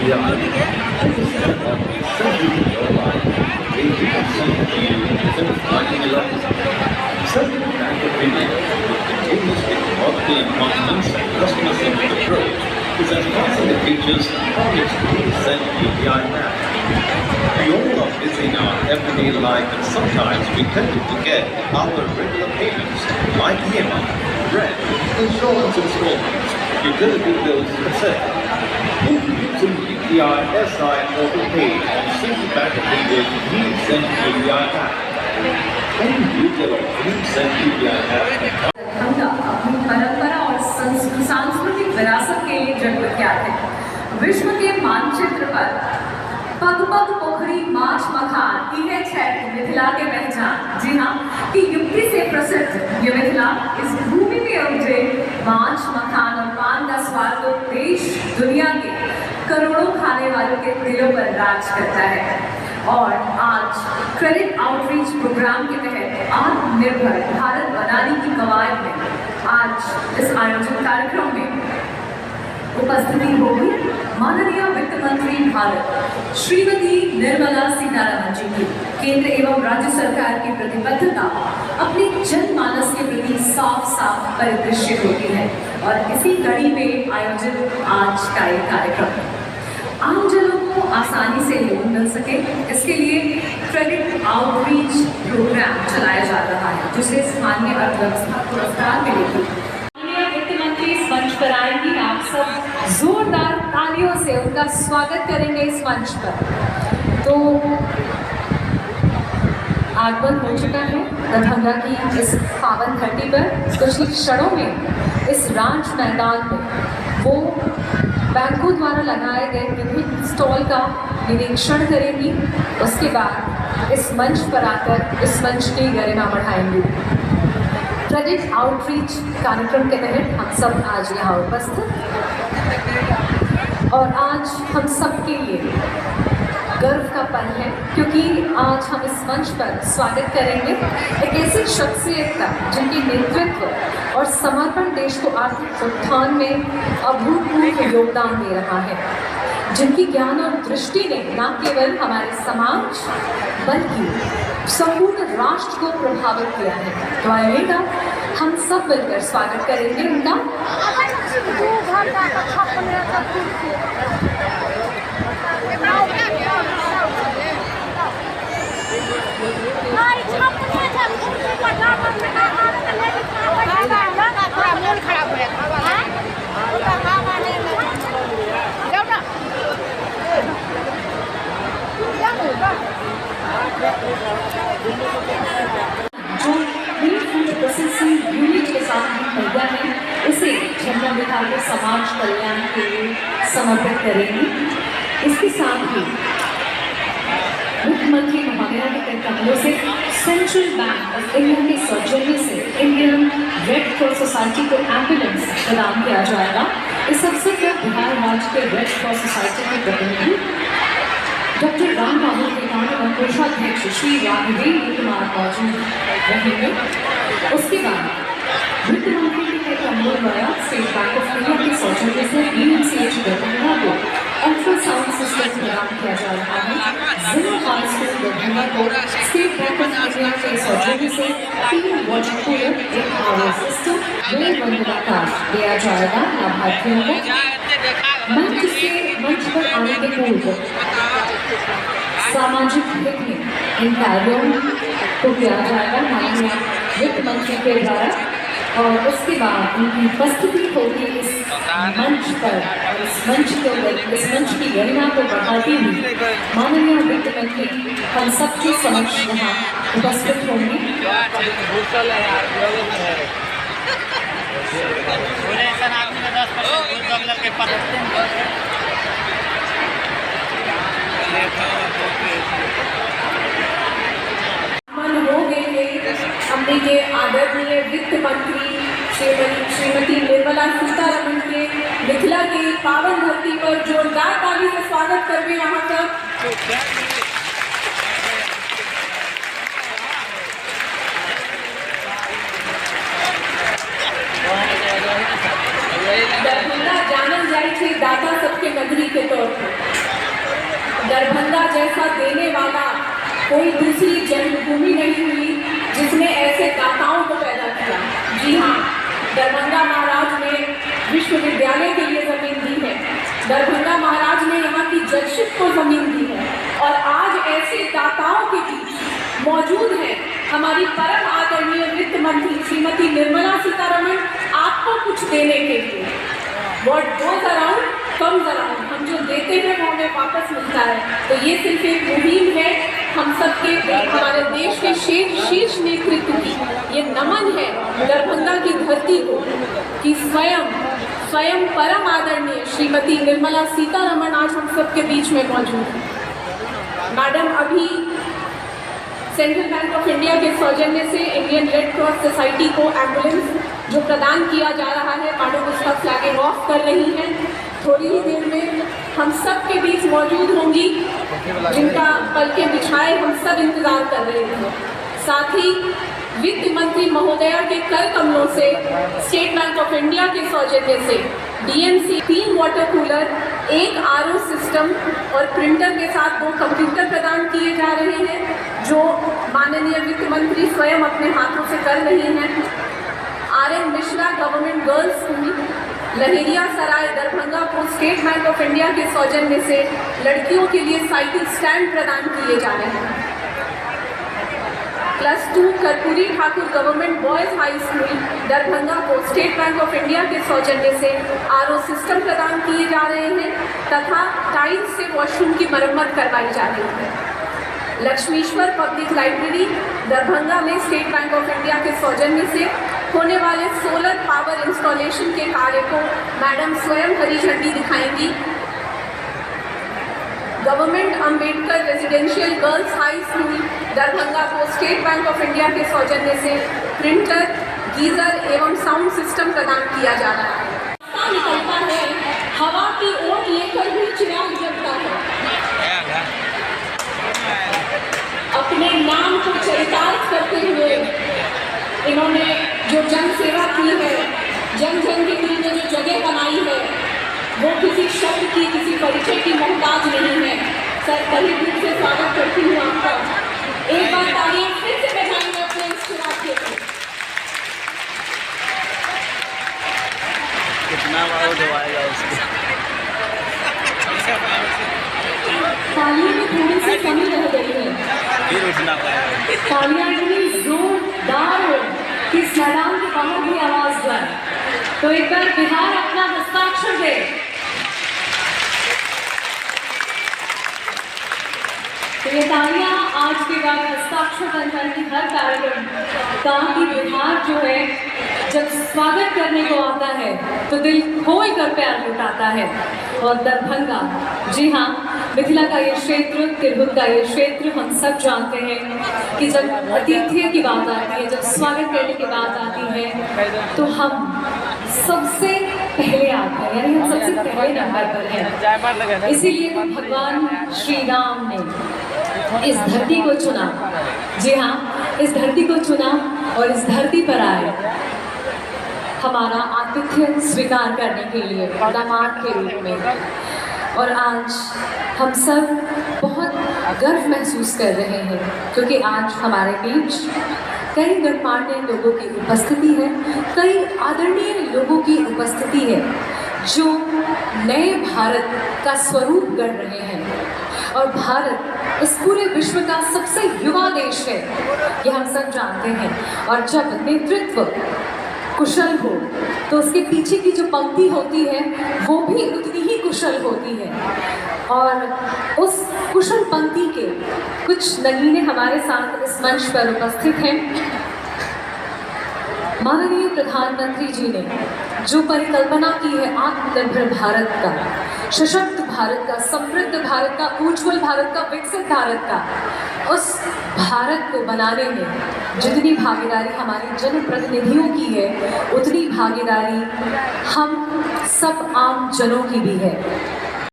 We are living of centuries of life. We have seen since 1911. Central Bank of India, with continuous technological advancements and customer-centric approach, is enhancing the features of its recent UPI app. We all are busy in our everyday life, and sometimes we tend to forget our regular payments like EMI, rent, insurance installments, utility bills, etc. Introducing UPI SI AutoPay on Central Bank of India's recent UPI app. Any retail or recent UPI app अपनी परंपरा और सांस्कृतिक विरासत के लिए जग विख्यात है। विश्व के मानचित्र पर पग पग पोखरी माछ मखान इहे छठ मिथिला के पहचान। जी हाँ, कि युक्ति से प्रसिद्ध ये मिथिला इस भूमि में उगजे माछ मखान और पान का स्वाद तो देश दुनिया के करोड़ों खाने वालों के दिलों पर राज करता है। और आज क्रेडिट आउटरीच प्रोग्राम के तहत आत्मनिर्भर भारत बनाने की कवायद में आज इस आयोजित कार्यक्रम में उपस्थिति होगी माननीय वित्त मंत्री भारत श्रीमती निर्मला सीतारमण जी की। केंद्र एवं राज्य सरकार की प्रतिबद्धता अपनी जनमानस के प्रति साफ साफ परिदृश्य होती है और इसी कड़ी में आयोजित आज का ये कार्यक्रम आमजनों को आसानी से लोन मिल सके, इसके लिए क्रेडिट आउटरीच प्रोग्राम चलाया जा रहा है, जिसे स्थानीय अर्थव्यवस्था पुरस्कार मिलेगी। माननीय वित्त मंत्री इस मंच पर आएंगी, आप सब जोरदार तालियों से उनका स्वागत करेंगे इस मंच पर। तो आगमन हो चुका है दरभंगा की इस पावन धरती पर। कुछ ही क्षणों में इस रांच मैदान में वो बैंकों द्वारा लगाए गए विभिन्न स्टॉल का निरीक्षण करेंगी। उसके बाद इस मंच पर आकर इस मंच की गरिमा बढ़ाएंगी। क्रेडिट आउटरीच कार्यक्रम के तहत हम सब आज यहाँ उपस्थित और आज हम सब के लिए गर्व का पल है, क्योंकि आज हम इस मंच पर स्वागत करेंगे एक ऐसी शख्सियत का जिनके नेतृत्व और समर्पण देश को आर्थिक उत्थान में अभूतपूर्व योगदान दे रहा है, जिनकी ज्ञान और दृष्टि ने न केवल हमारे समाज बल्कि संपूर्ण राष्ट्र को प्रभावित किया है। तो आइएगा हम सब मिलकर स्वागत करेंगे उनका। जो प्रोसेसिंग यूनिट के साथ मुहैया है, उसे झंडा विभाग को समाज कल्याण के लिए समर्पित करेंगे। इसके साथ ही वित्त मंत्री महोदया के कमलों से सेंट्रल बैंक ऑफ इंडिया के सौजन्य से इंडियन रेड क्रॉस सोसाइटी को एम्बुलेंस प्रदान किया जाएगा। इस अवसर पर बिहार राज्य के रेड क्रॉस सोसाइटी के प्रतिनिधि डॉक्टर राम बाबू प्रधान और कोषाध्यक्ष श्री राघवेंद्र कुमार मौजूद रहेंगे। उसके बाद वित्त मंत्री के कमलों द्वारा स्टेट बैंक ऑफ इंडिया के सौजन्य से BMCH दरभंगा को अल्ट्रासाउंड सिस्टम प्रदान किया जा रहा है। जिला हाई स्कूल दरभंगा को स्टेट बैंक ऑफ इंडिया के सौजन्य से 3 वाटर कूलर, एक पावर सिस्टम, 2 वंदना कार्ड दिया जाएगा लाभार्थियों को। मंच पर आने के पूर्व सामाजिक हित में इन कार्यों को किया जाएगा माननीय वित्त मंत्री के द्वारा, और उसके बाद उनकी उपस्थिति होगी इस मंच पर। और इस मंच की गरिमा को बढ़ाती हुई माननीय वित्त मंत्री हम सबके समक्ष यहाँ उपस्थित होंगे। हमने ये आदरणीय वित्त मंत्री श्रीमती निर्मला सीतारमण के मिथिला की पावन धरती पर जोरदार ताली से स्वागत करके यहाँ तक दरभंगा जानल जाए दाता सबके नगरी के तौर पर। दरभंगा जैसा देने वाला कोई दूसरी जन्मभूमि नहीं हुई जिसने ऐसे दाताओं को पैदा किया। जी हाँ, दरभंगा महाराज ने विश्वविद्यालय के लिए जमीन दी है, दरभंगा महाराज ने यहाँ की जजशिप को जमीन दी है, और आज ऐसे दाताओं के बीच मौजूद हैं हमारी परम आदरणीय वित्त मंत्री श्रीमती निर्मला सीतारमण, आपको कुछ देने के लिए। What goes around comes around, हम जो देते हैं वो हमें वापस मिलता है। तो ये सिर्फ एक मुहिम है हम सबके, हमारे देश के शीर्ष नेतृत्व की ये नमन है दरभंगा की धरती को कि स्वयं परम आदरणीय श्रीमती निर्मला सीतारमण आज हम सबके बीच में मौजूद है। मैडम, अभी सेंट्रल बैंक ऑफ इंडिया के सौजन्य से इंडियन रेड क्रॉस सोसाइटी को एम्बुलेंस जो प्रदान किया जा रहा है, मैडम उसका फ्लैगिंग ऑफ कर रही हैं। थोड़ी ही देर में हम सब के बीच मौजूद होंगी जिनका पलके बिछाए हम सब इंतजार कर रहे थे। साथ ही वित्त मंत्री महोदया के कर कमलों से स्टेट बैंक ऑफ इंडिया के सौजन्य से DMC 3 water cooler, 1 RO system और प्रिंटर के साथ 2 कंप्यूटर प्रदान किए जा रहे हैं जो माननीय वित्त मंत्री स्वयं अपने हाथों से कर रही हैं। RN Mishra government girls school Laheria Sarai Darbhanga को स्टेट बैंक ऑफ इंडिया के सौजन्य से लड़कियों के लिए साइकिल स्टैंड प्रदान किए जा रहे हैं। +2 Karpoori Thakur government boys high school Darbhanga को स्टेट बैंक ऑफ इंडिया के सौजन्य से RO सिस्टम प्रदान किए जा रहे हैं तथा टाइल्स से वॉशरूम की मरम्मत करवाई जा रही है। लक्ष्मीश्वर पब्लिक लाइब्रेरी दरभंगा में स्टेट बैंक ऑफ इंडिया के सौजन्य से होने वाले सोलर पावर इंस्टॉलेशन के कार्य को मैडम स्वयं हरी झंडी दिखाएंगी। Government Ambedkar residential girls high school Darbhanga को स्टेट बैंक ऑफ इंडिया के सौजन्य से प्रिंटर, गीजर एवं साउंड सिस्टम प्रदान किया जा रहा है। निकलता है, हवा की ओट लेकर भी चिराग जलता है। अपने नाम को चरितार्थ करते हुए इन्होंने जो जन सेवा की है, जन जन के दिल में जो जगह बनाई है, वो किसी शब्द की, किसी परिचय की मोहताज नहीं है। सर, तहे दिल से स्वागत करती हूँ आपका। एक बार तालियां फिर से बजाएंगे अपने इस चिराग के लिए। कितना बार दबाएगा उसको? तालियों में थोड़ी सी कमी रह गई है, फिर उठना पड़ेगा। तालियां इतनी जोरदार हो कि इस मैदान के बाहर भी आवाज जाए। तो एक बार बिहार अपना हस्ताक्षर दे। तो ये तालियां आज के बाद हस्ताक्षर बन जाएगी हर कार्यक्रम का कि बिहार जो है जब स्वागत करने को आता है तो दिल खोल कर प्यार लुटाता है। और दरभंगा, जी हाँ, मिथिला का ये क्षेत्र, तिरहुत का ये क्षेत्र, हम सब जानते हैं कि जब अतिथि की बात आती है, जब स्वागत करने की बात आती है तो हम सबसे पहले आते हैं, यानी हम सबसे पहले नंबर पर हैं। इसीलिए तो भगवान श्री राम ने इस धरती को चुना। जी हाँ, इस धरती को चुना और इस धरती पर आए हमारा आतिथ्य स्वीकार करने के लिए दामाद के रूप में। और आज हम सब बहुत गर्व महसूस कर रहे हैं क्योंकि आज हमारे बीच कई गणमान्य लोगों की उपस्थिति है, कई आदरणीय लोगों की उपस्थिति है जो नए भारत का स्वरूप गढ़ रहे हैं। और भारत इस पूरे विश्व का सबसे युवा देश है, ये हम सब जानते हैं। और जब नेतृत्व कुशल हो तो उसके पीछे की जो पंक्ति होती है वो भी उतनी ही कुशल होती है। और उस कुशल पंक्ति के कुछ नगीने हमारे साथ इस मंच पर उपस्थित हैं। माननीय प्रधानमंत्री जी ने जो परिकल्पना की है आत्मनिर्भर भारत का, सशक्त भारत का, समृद्ध भारत का, उज्ज्वल भारत का, विकसित भारत का, उस भारत को बनाने में जितनी भागीदारी हमारी जनप्रतिनिधियों की है उतनी भागीदारी हम सब आम जनों की भी है।